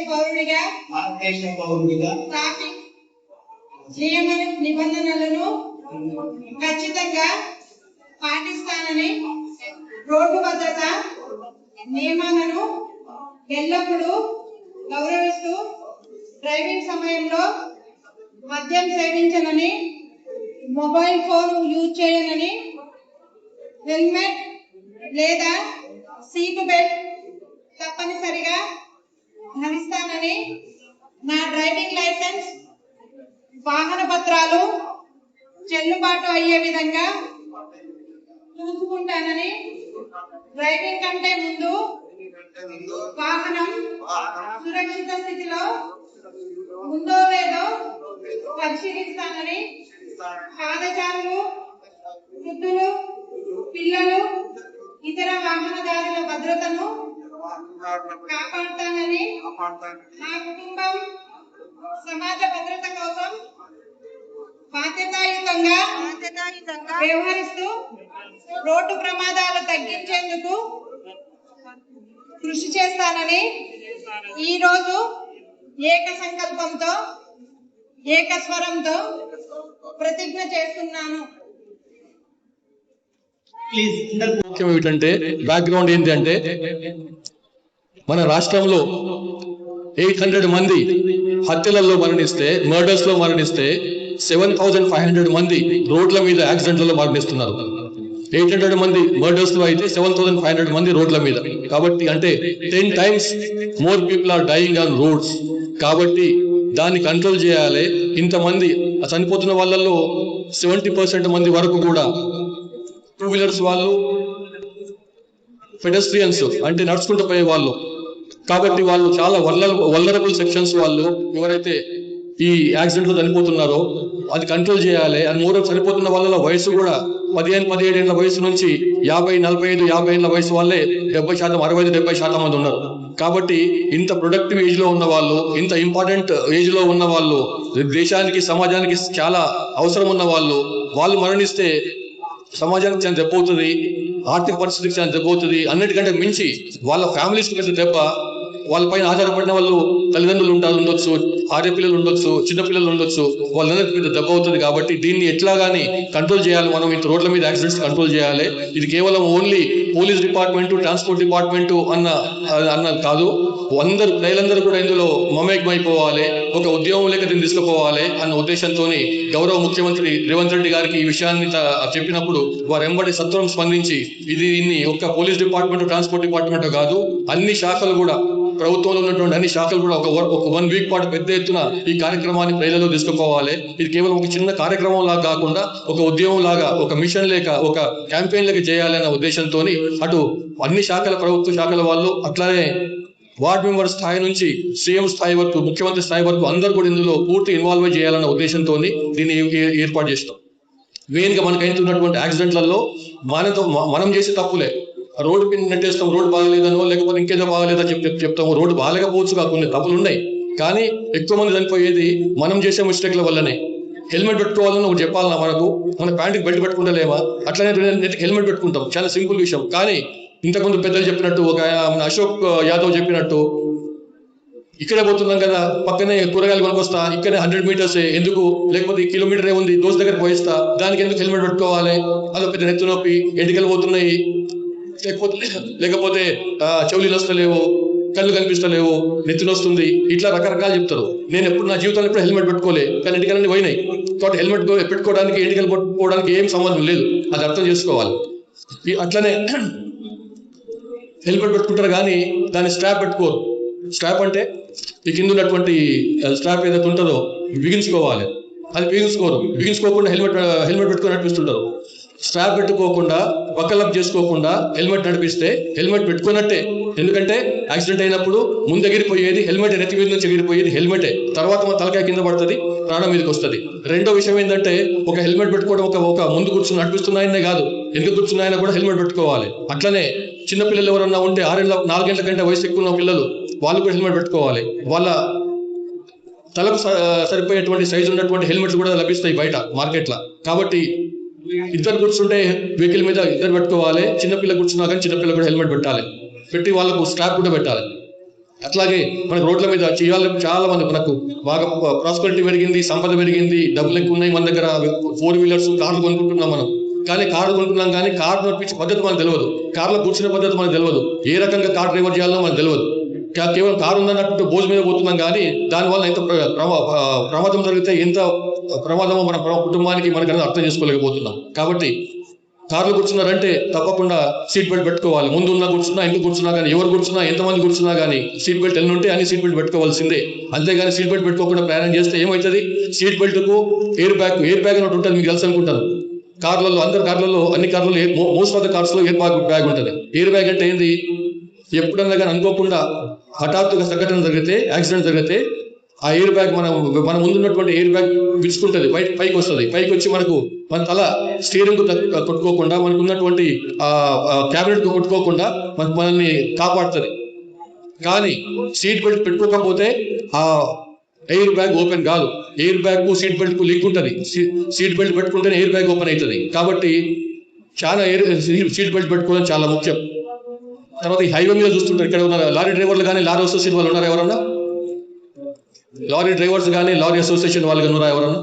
పౌరుడిగా ట్రాఫిక్ నియమ నిబంధనలను ఖచ్చితంగా పాటిస్తానని, రోడ్డు భద్రత నియమాలను ఎల్లప్పుడూ గౌరవిస్తూ డ్రైవింగ్ సమయంలో మద్యం సేవించనని, మొబైల్ ఫోన్ యూజ్ చేయనని, హెల్మెట్ లేదా సీట్ బెల్ట్ తప్పనిసరిగా ధరిస్తానని, నా డ్రైవింగ్ లైసెన్స్ వాహన పత్రాలు చెల్లుబాటు అయ్యే విధంగా చూసుకుంటానని, డ్రైవింగ్ కంటే ముందు వాహనం సురక్షిత స్థితిలో ఉందో లేదో పరిశీలిస్తానని, పాదచారులు, వృద్ధులు, పిల్లలు, ఇతర వాహనదారుల భద్రతను కాపాడుతానని, నా కుటుంబం సమాజ భద్రత కోసం బాధ్యతాయుతంగా వ్యవహరిస్తూ రోడ్డు ప్రమాదాలు తగ్గించేందుకు కృషి చేస్తానని ఈ రోజు ఏక సంకల్పంతో ఏకస్వరంతో ప్రతిజ్ఞ చేస్తున్నాను. ముఖ్యం ఏమిటంటే, బ్యాక్గ్రౌండ్ ఏంటి అంటే, మన రాష్ట్రంలో 800 మంది హత్యలలో మరణిస్తే, మర్డర్స్ లో మరణిస్తే 7,500 మంది రోడ్ల మీద యాక్సిడెంట్లలో మరణిస్తున్నారు. 800 మంది మర్డర్స్ లో అయితే 7,500 మంది రోడ్ల మీద. కాబట్టి అంటే 10 times more people are dying on roads. కాబట్టి దాన్ని కంట్రోల్ చేయాలి. ఇంతమంది చనిపోతున్న వాళ్ళల్లో 70% మంది వరకు కూడా 2 వీలర్స్ వాళ్ళు, పెడస్ట్రియన్స్ అంటే నడుచుకుంటూ పోయే వాళ్ళు. కాబట్టి వాళ్ళు చాలా వల్నరబుల్ సెక్షన్స్ వాళ్ళు ఎవరైతే ఈ యాక్సిడెంట్ లో చనిపోతున్నారో అది కంట్రోల్ చేయాలి. అండ్ మూడో చనిపోతున్న వాళ్ళ వయసు కూడా 15-17 ఏళ్ల వయసు నుంచి 50-45-50 ఏళ్ల వయసు వాళ్ళే 70%, 60-70% మంది ఉన్నారు. కాబట్టి ఇంత ప్రొడక్టివ్ ఏజ్ లో ఉన్న వాళ్ళు, ఇంత ఇంపార్టెంట్ ఏజ్ లో ఉన్న వాళ్ళు, దేశానికి సమాజానికి చాలా అవసరం ఉన్న వాళ్ళు మరణిస్తే సమాజానికి చాలా దెబ్బ అవుతుంది, ఆర్థిక పరిస్థితికి చాలా దెబ్బ అవుతుంది. అన్నిటికంటే మించి వాళ్ళ ఫ్యామిలీస్కి పెద్ద దెబ్బ. వాళ్ళపైన ఆధారపడిన వాళ్ళు తల్లిదండ్రులు ఉండొచ్చు, ఆర్య పిల్లలు ఉండొచ్చు, చిన్నపిల్లలు ఉండొచ్చు, వాళ్ళందరికీ పెద్ద దెబ్బ అవుతుంది. కాబట్టి దీన్ని ఎట్లా కానీ కంట్రోల్ చేయాలి. మనం ఇంత రోడ్ల మీద యాక్సిడెంట్స్ కంట్రోల్ చేయాలి. ఇది కేవలం only police department, transport department అన్న కాదు. అందరూ ప్రజలందరూ కూడా ఇందులో మమేకమైపోవాలి, ఒక ఉద్యమం లేక దీన్ని తీసుకుపోవాలి అన్న ఉద్దేశంతో గౌరవ ముఖ్యమంత్రి రేవంత్ రెడ్డి గారికి ఈ విషయాన్ని చెప్పినప్పుడు వారు వెంబడి సత్వరం స్పందించి దీన్ని ఒక్క పోలీస్ డిపార్ట్మెంట్, ట్రాన్స్పోర్ట్ డిపార్ట్మెంట్ కాదు, అన్ని శాఖలు కూడా, ప్రభుత్వంలో ఉన్నటువంటి అన్ని శాఖలు కూడా ఒక 1 వీక్ పాటు పెద్ద ఎత్తున ఈ కార్యక్రమాన్ని ప్రజలలో తీసుకుపోవాలి. ఇది కేవలం ఒక చిన్న కార్యక్రమం లాగా కాకుండా ఒక ఉద్యమం లాగా, ఒక మిషన్ లేక, ఒక క్యాంపెయిన్ లేక చేయాలనే ఉద్దేశంతో అటు అన్ని శాఖల, ప్రభుత్వ శాఖల వాళ్ళు, అట్లానే వార్డ్ మెంబర్ స్థాయి నుంచి సీఎం స్థాయి వరకు, ముఖ్యమంత్రి స్థాయి వరకు అందరూ కూడా ఇందులో పూర్తి ఇన్వాల్వ్ చేయాలన్న ఉద్దేశంతో దీన్ని ఏర్పాటు చేస్తాం. మెయిన్గా మనకు అవుతున్నటువంటి యాక్సిడెంట్లలో మనం చేసే తప్పులే. రోడ్డు మీద నెట్టేస్తాం, రోడ్డు బాగలేదనో లేకపోతే ఇంకేదో బాగలేదని చెప్తాము. రోడ్డు బాగాలేకపోవచ్చు, కొన్ని తప్పులు ఉన్నాయి. కానీ ఎక్కువ మంది చనిపోయేది మనం చేసే మిస్టేక్ల వల్లనే. హెల్మెట్ పెట్టుకోవాలని ఒకటి చెప్పాలన్నా, మన ప్యాంటుకి బెల్ట్ పెట్టుకుంటలేమా, అట్లనే హెల్మెట్ పెట్టుకుంటాం, చాలా సింపుల్ విషయం. కానీ ఇంతకుముందు పెద్దలు చెప్పినట్టు, ఒక అశోక్ యాదవ్ చెప్పినట్టు, ఇక్కడే పోతున్నాం కదా, పక్కనే కూరగాయలు కొనుకొస్తా, ఇక్కడే 100 మీటర్స్ ఎందుకు, లేకపోతే కిలోమీటరే ఉంది, దోస్త్ దగ్గర పోయిస్తా, దానికి ఎందుకు హెల్మెట్ పెట్టుకోవాలి, అదొక పెద్ద నెత్తి నొప్పి, ఎంటికలు పోతున్నాయి, లేకపోతే చెవులు వస్తలేవు, కళ్ళు కనిపిస్తలేవు, నెత్తి వస్తుంది, ఇట్లా రకరకాలు చెప్తారు. నేను ఎప్పుడు నా జీవితంలో ఎప్పుడు హెల్మెట్ పెట్టుకోలే, కానీ ఎంటికలన్నీ పోయినాయి. కాబట్టి హెల్మెట్ పెట్టుకోవడానికి ఎంటికలు పట్టుకోవడానికి ఏం సంబంధం లేదు, అది అర్థం చేసుకోవాలి. అట్లనే హెల్మెట్ పెట్టుకుంటారు కానీ దాన్ని స్ట్రాప్ పెట్టుకోరు. స్ట్రాప్ అంటే ఈ కింద ఉన్నటువంటి స్ట్రాప్ ఏదైతే ఉంటుందో బిగించుకోవాలి, అది బిగించుకోకుండా హెల్మెట్ పెట్టుకొని నడిపిస్తుంటారు. స్ట్రాప్ పెట్టుకోకుండా, బకలప్ చేసుకోకుండా హెల్మెట్ నడిపిస్తే హెల్మెట్ పెట్టుకున్నట్టే. ఎందుకంటే యాక్సిడెంట్ అయినప్పుడు ముందు ఎగిరిపోయేది హెల్మెట్, నెత్తి మీద నుంచి ఎగిరిపోయేది హెల్మెటే. తర్వాత మన తలకాయ కింద పడుతుంది, ప్రాణం మీదకి వస్తుంది. రెండో విషయం ఏంటంటే, ఒక హెల్మెట్ పెట్టుకోవడం ఒక ముందు కూర్చుని నడిపిస్తున్నాయనే కాదు, ఎందుకు కూర్చున్నాయన కూడా హెల్మెట్ పెట్టుకోవాలి. అట్లనే చిన్నపిల్లలు ఎవరన్నా ఉంటే 4 గంటల కంటే వయసు ఎక్కువ ఉన్న పిల్లలు, వాళ్ళు కూడా హెల్మెట్ పెట్టుకోవాలి. వాళ్ళ తలకు సరిపోయేటువంటి సైజు ఉన్నటువంటి హెల్మెట్స్ కూడా లభిస్తాయి బయట మార్కెట్లో. కాబట్టి ఇద్దరు కూర్చుంటే వెహికల్ మీద ఇద్దరు పెట్టుకోవాలి. చిన్నపిల్ల కూర్చున్నా కానీ చిన్నపిల్ల కూడా హెల్మెట్ పెట్టి వాళ్ళకు స్ట్రాప్ కూడా పెట్టాలి. అట్లాగే మనకు రోడ్ల మీద చేయాలి చాలా మంది మనకు బాగా ప్రాస్పరిటీ పెరిగింది, సంపద పెరిగింది, డబ్బులు ఎక్కువ ఉన్నాయి మన దగ్గర, 4 వీలర్స్ కార్లు కొనుక్కుంటున్నాం మనం. కానీ కార్లు కొనుక్కున్నాం కానీ కారు నడిపించే పద్ధతి మనకు తెలియదు, కార్లో కూర్చునే పద్ధతి మనకు తెలియదు, ఏ రకంగా కార్ డ్రైవర్ చేయాలో మనకు తెలియదు. కేవలం కారు ఉందన్నట్టు భోజనం మీద పోతున్నాం కానీ దానివల్ల ఎంత ప్రమాదం జరిగితే ఎంత ప్రమాదమో మన కుటుంబానికి మనకు అర్థం చేసుకోలేకపోతున్నాం. కాబట్టి కార్లు కూర్చున్నారంటే తప్పకుండా సీట్ బెల్ట్ పెట్టుకోవాలి. ముందు ఉన్న కూర్చున్నా, ఇంట్లో కూర్చున్నా కానీ, ఎవరు కూర్చున్నా, ఎంతమంది కూర్చున్నా కానీ సీట్ బెల్ట్ ఎన్ని ఉంటే అన్ని సీట్ బెల్ట్ పెట్టుకోవాల్సిందే. అంతేగాని సీట్ బెల్ట్ పెట్టుకోకుండా ప్రయాణం చేస్తే ఏమవుతుంది? సీట్ బెల్ట్కు ఎయిర్ బ్యాగ్ అని ఒకటి ఉంటుంది, మీకు తెలుసు అనుకుంటాను. కార్లలో, అందరు కార్లలో, అన్ని కార్లలో, మోస్ట్ ఆఫ్ ద కార్స్ లో ఎయిర్ బ్యాగ్ ఉంటుంది. ఎయిర్ బ్యాగ్ అంటే ఏంది? ఎప్పుడన్నా కానీ అనుకోకుండా హఠాత్తుగా సంఘటన జరిగితే, యాక్సిడెంట్ జరిగితే ఆ ఎయిర్ బ్యాగ్ మన ముందున్నటువంటి ఎయిర్ బ్యాగ్ విడుచుకుంటుంది, పైకి వస్తుంది. పైకి వచ్చి మన తల స్టీరింగ్ కొట్టుకోకుండా, మనకు ఉన్నటువంటి క్యాబినెట్ కొట్టుకోకుండా మనల్ని కాపాడుతుంది. కానీ సీట్ బెల్ట్ పెట్టుకోకపోతే ఆ ఎయిర్ బ్యాగ్ ఓపెన్ కాదు. ఎయిర్ బ్యాగ్ కు సీట్ బెల్ట్ కు లింక్ ఉంటుంది. సీట్ బెల్ట్ పెట్టుకుంటేనే ఎయిర్ బ్యాగ్ ఓపెన్ అవుతుంది. కాబట్టి చాలా సీట్ బెల్ట్ పెట్టుకోవడం చాలా ముఖ్యం. తర్వాత ఈ హైవే మీద చూస్తుంటారు, ఇక్కడ ఉన్న లారీ డ్రైవర్లు కానీ, లారీ అసోసియేషన్ వాళ్ళు ఉన్నారు ఎవరన్నా? లారీ డ్రైవర్స్ కానీ, లారీ అసోసియేషన్ వాళ్ళు ఉన్నారా ఎవరన్నా?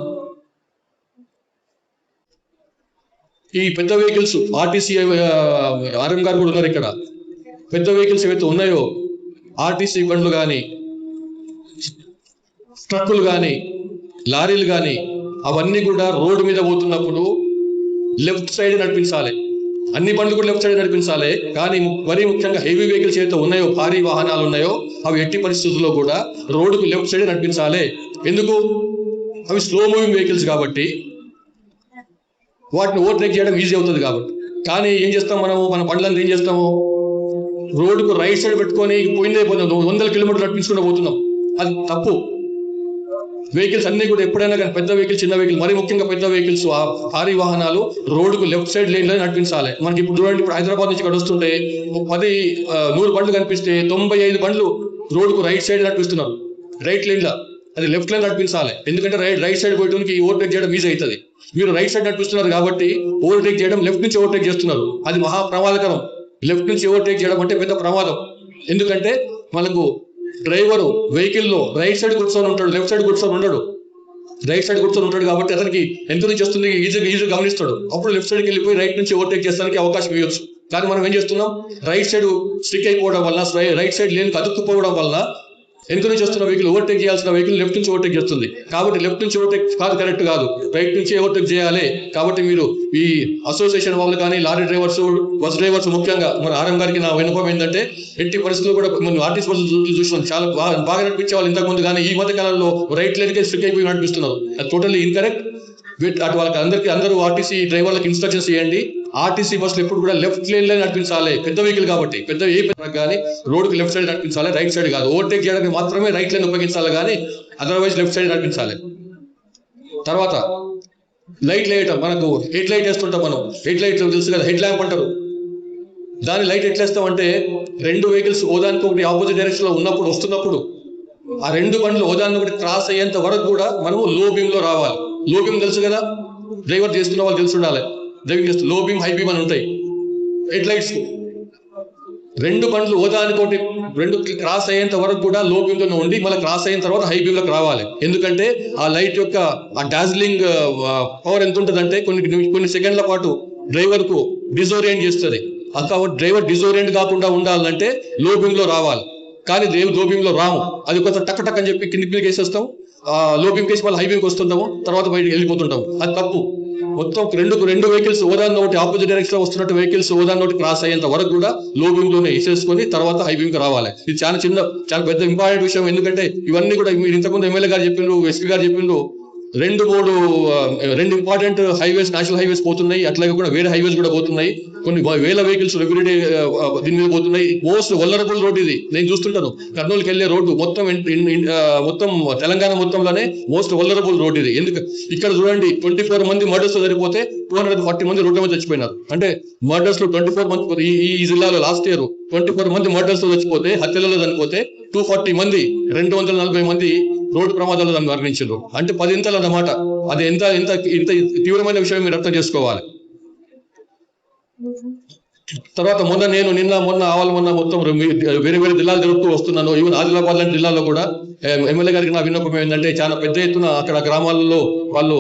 ఈ పెద్ద వెహికల్స్, ఆర్టీసీ ఆర్ఎం గారు కూడా ఉన్నారు ఇక్కడ. పెద్ద వెహికల్స్ ఏవైతే ఉన్నాయో, ఆర్టీసీ బండ్లు కానీ, ట్రక్కులు కానీ, లారీలు కానీ, అవన్నీ కూడా రోడ్డు మీద పోతున్నప్పుడు లెఫ్ట్ సైడ్ నడిపించాలి. అన్ని బండ్లు కూడా లెఫ్ట్ సైడ్ నడిపించాలి. కానీ మరీ ముఖ్యంగా హెవీ వెహికల్స్ ఏదైతే ఉన్నాయో, భారీ వాహనాలు ఉన్నాయో, అవి ఎట్టి పరిస్థితుల్లో కూడా రోడ్డుకు లెఫ్ట్ సైడ్ నడిపించాలి. ఎందుకు? అవి స్లో మూవింగ్ వెహికల్స్ కాబట్టి వాటిని ఓవర్టేక్ చేయడం ఈజీ అవుతుంది కాబట్టి. కానీ ఏం చేస్తాం మన బండ్లను ఏం చేస్తాము? రోడ్డుకు రైట్ సైడ్ పెట్టుకొని పోయిందే పోతాం, 100 కిలోమీటర్లు నడిపించుకుంటూ పోతున్నాం. అది తప్పు. వెహికల్స్ అన్ని కూడా ఎప్పుడైనా కానీ పెద్ద వెహికల్, చిన్న వెహికల్, మరీ ముఖ్యంగా పెద్ద వెహికల్స్, భారీ వాహనాలు రోడ్డుకు లెఫ్ట్ సైడ్ లేన్లో నడిపించాలి. మనకి ఇప్పుడు చూడండి, ఇప్పుడు హైదరాబాద్ నుంచి ఇక్కడ వస్తుంటే 100 బండ్లు కనిపిస్తే 95 బండ్లు రోడ్డుకు రైట్ సైడ్ నడిపిస్తున్నారు, రైట్ లైన్లో. అది లెఫ్ట్ లైన్ నడిపించాలి. ఎందుకంటే రైట్ సైడ్ పోయడానికి ఓవర్టేక్ చేయడం ఈజీ అవుతుంది. మీరు రైట్ సైడ్ నడిపిస్తున్నారు కాబట్టి ఓవర్టేక్ చేయడం, లెఫ్ట్ నుంచి ఓవర్టేక్ చేస్తున్నారు. అది మహా ప్రమాదకరం. లెఫ్ట్ నుంచి ఓవర్టేక్ చేయడం అంటే పెద్ద ప్రమాదం. ఎందుకంటే మనకు డ్రైవరు వెహికల్లో రైట్ సైడ్ కూర్చొని ఉంటాడు, లెఫ్ట్ సైడ్ కూర్చొని ఉండడు. రైట్ సైడ్ కూర్చొని ఉంటాడు కాబట్టి అతనికి ఎంత నుంచి వస్తుంది ఈజీగా గమనిస్తాడు. అప్పుడు లెఫ్ట్ సైడ్కి వెళ్ళిపోయి రైట్ నుంచి ఓవర్టేక్ చేస్తానికి అవకాశం ఇవ్వచ్చు. కానీ మనం ఏం చేస్తున్నాం? రైట్ సైడ్ స్టిక్ అయిపోవడం వల్ల, రైట్ సైడ్ లేనికి అతుక్కుపోవడం వల్ల ఎంత నుంచి వస్తున్న వెహికల్, ఓవర్టేక్ చేయాల్సిన వెహికల్ లెఫ్ట్ నుంచి ఓవర్టేక్ చేస్తుంది. కాబట్టి లెఫ్ట్ నుంచి ఓవర్టేక్ కాదు, కరెక్ట్ కాదు, రైట్ నుంచి ఓవర్టేక్ చేయాలి. కాబట్టి మీరు ఈ అసోసియేషన్ వాళ్ళు కానీ, లారీ డ్రైవర్స్, బస్ డ్రైవర్స్, ముఖ్యంగా మన ఆర్ఎం గారికి నా విన్నపం ఏంటంటే, ఎట్టి పరిస్థితుల్లో కూడా మనం ఆర్టీసీ బస్సులు చూసినాం, చాలా బాగా నడిపించే వాళ్ళు ఇంతకుముందు. కానీ ఈ మధ్య కాలంలో రైట్ లైన్కే స్ట్రిక్ అయిపోయి నడిపిస్తున్నారు. అది టోటల్లీ ఇన్కరెక్ట్. అటు వాళ్ళకి అందరూ ఆర్టీసీ డ్రైవర్లకు ఇన్స్ట్రక్షన్స్ ఇవ్వండి. ఆర్టీసీ బస్సులు ఎప్పుడు కూడా లెఫ్ట్ లైన్ లో నడిపించాలి. పెద్ద వెహికల్ కాబట్టి కానీ రోడ్డుకి లెఫ్ట్ సైడ్ నడిపించాలి, రైట్ సైడ్ కాదు. ఓవర్టేక్ చేయడానికి మాత్రమే రైట్ లైన్ ఉపయోగించాలి, కానీ అదర్వైజ్ లెఫ్ట్ సైడ్ నడిపించాలి. తర్వాత లైట్ వేయటం, మనకు హెడ్ లైట్ వేస్తుంటాం మనం. హెడ్ లైట్ తెలుసు కదా, హెడ్ ల్యాంప్ అంటారు. దాని లైట్ ఎట్లా వేస్తామంటే, 2 వెహికల్స్ ఓదానికి ఒకటి ఆపోజిట్ డైరెక్షన్ లో వస్తున్నప్పుడు ఆ 2 బండ్లు ఓదాన్ని ఒకటి క్రాస్ అయ్యేంత వరకు కూడా మనము లో బీమ్ లో రావాలి. లో బీమ్ తెలుసు కదా, డ్రైవర్ చేస్తున్న వాళ్ళు తెలిసి ఉండాలి. డ్రైవింగ్ చేస్తూ లో బీమ్, హై బీమ్ అని ఉంటాయి హెడ్ లైట్స్. 2 బండ్లు ఓదానికోటి 2 క్రాస్ అయ్యేంత వరకు కూడా లో బీమ్ లో ఉండి మళ్ళీ క్రాస్ అయిన తర్వాత హై బీమ్ లోకి రావాలి. ఎందుకంటే ఆ లైట్ యొక్క ఆ డాజ్లింగ్ పవర్ ఎంత ఉంటుందంటే కొన్ని సెకండ్ల పాటు డ్రైవర్ కు డిజోరియంట్ చేస్తుంది. కాబట్టి డ్రైవర్ డిజోరియంట్ కాకుండా ఉండాలంటే లో బీమ్ లో రావాలి. కానీ లో బీమ్ లో రాము, అది కొంచెం టక్ టక్ అని చెప్పి కిందికి వేసేస్తాం. లో బీమ్ కేసి మళ్ళీ హై బీమ్కి వస్తుంటాము, తర్వాత బయటకు వెళ్ళిపోతుంటాము. అది తప్పు. మొత్తం రెండు వెహికల్స్ ఓదాన్ని ఒకటి ఆపోజిట్ డైరెక్షన్ లో వస్తున్నట్టు వెహికల్స్ ఓదాన్ని ఒకటి క్రాస్ అయ్యేంత వరకు కూడా లో బీమ్ లోనే వేసేసుకొని తర్వాత హై బీమ్ కి రావాలి. ఇది చాలా పెద్ద ఇంపార్టెంట్ విషయం. ఎందుకంటే ఇవన్నీ కూడా మీరు ఇంతకుముందు ఎమ్మెల్యే గారు చెప్పిండ్రు, ఎస్పీ గారు చెప్పిండ్రు, 2 ఇంపార్టెంట్ హైవేస్, నేషనల్ హైవేస్ పోతున్నాయి. అట్లాగే కూడా వేరే హైవేస్ కూడా పోతున్నాయి. కొన్ని వేల వెహికల్స్ ఎవ్రీడే దీని మీద పోతున్నాయి. మోస్ట్ వల్నరబుల్ రోడ్ ఇది. నేను చూస్తుంటాను, కర్నూలుకి వెళ్ళే రోడ్డు మొత్తం తెలంగాణ మొత్తంలోనే మోస్ట్ వల్నరబుల్ రోడ్ ఇది. ఇక్కడ చూడండి, 24 మంది మర్డర్స్ సరిపోతే 240 మంది రోడ్ల మీద చచ్చిపోయినారు. అంటే మర్డర్స్ లో 24 మంది ఈ జిల్లాలో లాస్ట్ ఇయర్ 24 మంది మర్డర్స్ చచ్చిపోతే, హత్యలలో చనిపోతే 240 మంది, 240 మంది రోడ్డు ప్రమాదాలు దాన్ని వర్ణించారు. అంటే 10 ఇంతలు అన్నమాట. అది ఎంత తీవ్రమైన విషయం మీరు అర్థం చేసుకోవాలి. తర్వాత మొన్న మొత్తం వేరే వేరే జిల్లాలు జరుపుతూ వస్తున్నాను. ఈవెన్ ఆదిలాబాద్ లాంటి జిల్లాలో కూడా ఎమ్మెల్యే గారికి నా విన్నపం ఏంటంటే చాలా పెద్ద ఎత్తున అక్కడ గ్రామాలలో వాళ్ళు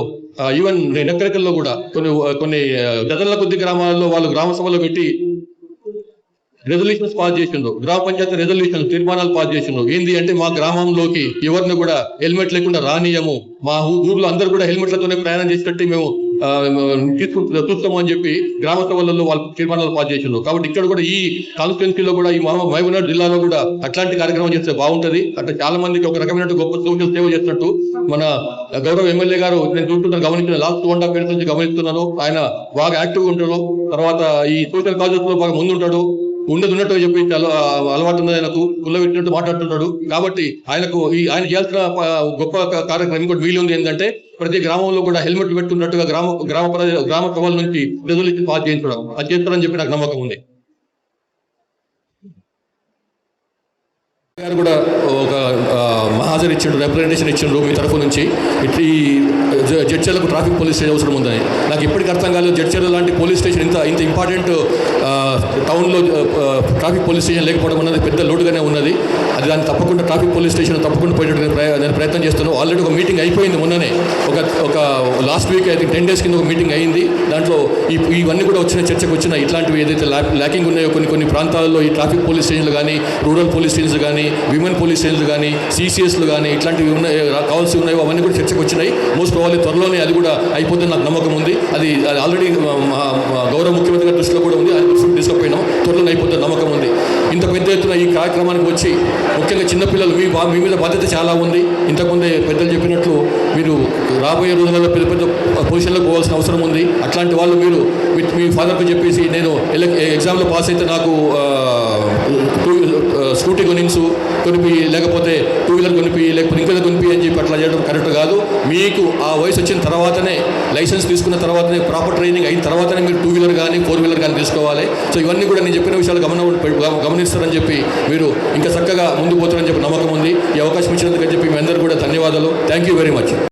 ఈవెన్ నగరికల్లో కూడా కొన్ని డజన్ల కొద్ది గ్రామాలలో వాళ్ళు గ్రామ సభలో పెట్టి రెజల్యూషన్స్ పాస్ చేసిండ్రు. గ్రామ పంచాయతీ రెజల్యూషన్ తీర్మానాలు పాస్ చేసిండ్రు. ఏంది అంటే మా గ్రామంలోకి ఎవరిని కూడా హెల్మెట్ లేకుండా రానియము, మా ఊర్లో అందరూ కూడా హెల్మెట్లతోనే ప్రయాణం చేసినట్టు మేము చూస్తాము అని చెప్పి గ్రామ సభలలో వాళ్ళు తీర్మానాలు పాస్ చేసిండ్రు. కాబట్టి ఇక్కడ కూడా ఈ కాన్స్టిట్యున్సీలో కూడా ఈ మహబూబ్నగర్ జిల్లాలో కూడా అట్లాంటి కార్యక్రమం చేస్తే బాగుంటది. అంటే చాలా మందికి ఒక రకమైన గొప్ప సోషల్ సేవ చేసినట్టు మన గౌరవ ఎమ్మెల్యే గారు నేను చూస్తున్నాను, గమనించిన లాస్ట్ 2.5 years నుంచి గమనిస్తున్నాను. ఆయన బాగా యాక్టివ్గా ఉంటాడు. తర్వాత ఈ సోషల్ కాజెస్ లో బాగా ముందుంటాడు. ఉన్నట్టు చెప్పి అలవాటు ఉన్నది, ఆయనకు పెట్టినట్టు మాట్లాడుతున్నాడు. కాబట్టి ఆయన చేయాల్సిన గొప్ప కార్యక్రమం ఇంకోటి వీలు ఉంది. ఏంటంటే ప్రతి గ్రామంలో కూడా హెల్మెట్ పెట్టున్నట్టుగా గ్రామ సభల నుంచి రెజల్యూషన్ పాస్ చేయించడం, అది చేస్తారని చెప్పి నాకు నమ్మకం ఉంది. గారు కూడా ఒక హాజరు ఇచ్చిండు, రిప్రజెంటేషన్ ఇచ్చిండ్రు మీ తరఫు నుంచి. ఈ జడ్చర్లకు ట్రాఫిక్ పోలీస్ స్టేషన్ అవసరం ఉందని నాకు ఇప్పటికీ అర్థం కాలేదు. జడ్చర్ల లాంటి పోలీస్ స్టేషన్ ఇంత ఇంపార్టెంట్ టౌన్లో ట్రాఫిక్ పోలీస్ స్టేషన్ లేకపోవడం అన్నది పెద్ద లోటుగానే ఉన్నది. అది దాన్ని తప్పకుండా ట్రాఫిక్ పోలీస్ స్టేషన్ తప్పకుండా పోయేటట్టు నేను ప్రయత్నం చేస్తున్నాను. ఆల్రెడీ ఒక మీటింగ్ అయిపోయింది మొన్ననే, ఒక లాస్ట్ వీక్ అయితే 10 days కింద ఒక మీటింగ్ అయింది. దాంట్లో ఇవన్నీ కూడా చర్చకు వచ్చిన ఇట్లాంటివి ఏదైతే ల్యాకింగ్ ఉన్నాయో కొన్ని ప్రాంతాలలో ఈ ట్రాఫిక్ పోలీస్ స్టేషన్లు కానీ, రూరల్ పోలీస్ స్టేషన్స్ కానీ, విమెన్ పోలీస్ స్టేషన్లు కానీ, సిసిఎస్లు కానీ ఇట్లాంటివి కావాల్సి ఉన్నాయో అవన్నీ కూడా చర్చకు వచ్చినాయి. మోస్ట్ ప్రాబబ్లీ త్వరలోనే అది కూడా అయిపోతుందని నాకు నమ్మకం ఉంది. అది ఆల్రెడీ గౌరవ ముఖ్యమంత్రి గారి దృష్టిలో కూడా ఉంది. అది దృష్టికి తీసుకుపోయినాం, త్వరలోనే అయిపోతుందని నమ్మకం ఉంది. ఇంత పెద్ద ఎత్తున ఈ కార్యక్రమానికి వచ్చి ముఖ్యంగా చిన్నపిల్లలు మీ మీద బాధ్యత చాలా ఉంది. ఇంతకుముందే పెద్దలు చెప్పినట్లు మీరు రాబోయే రోజులలో పెద్ద పెద్ద పొజిషన్లకు పోవాల్సిన అవసరం ఉంది. అట్లాంటి వాళ్ళు మీరు మీ ఫాదర్కు చెప్పేసి నేను ఎగ్జామ్లో పాస్ అయితే నాకు స్కూటీ కొనిపి, లేకపోతే 2-wheeler కొనిపి, లేకపోతే ఇంకేదో కొనిపి అని చెప్పి అట్లా చేయడం కరెక్ట్ కాదు. మీకు ఆ వయసు వచ్చిన తర్వాతనే, లైసెన్స్ తీసుకున్న తర్వాతనే, ప్రాపర్ ట్రైనింగ్ అయిన తర్వాతనే మీరు 2-wheeler కానీ 4-wheeler కానీ తీసుకోవాలి. సో ఇవన్నీ కూడా నేను చెప్పిన విషయాలు గమనిస్తారని చెప్పి మీరు ఇంకా చక్కగా ముందుకు పోతారని చెప్పి నమ్మకం ఉంది. ఈ అవకాశం ఇచ్చినందుకు చెప్పి మీ అందరూ కూడా ధన్యవాదాలు. Thank you very much.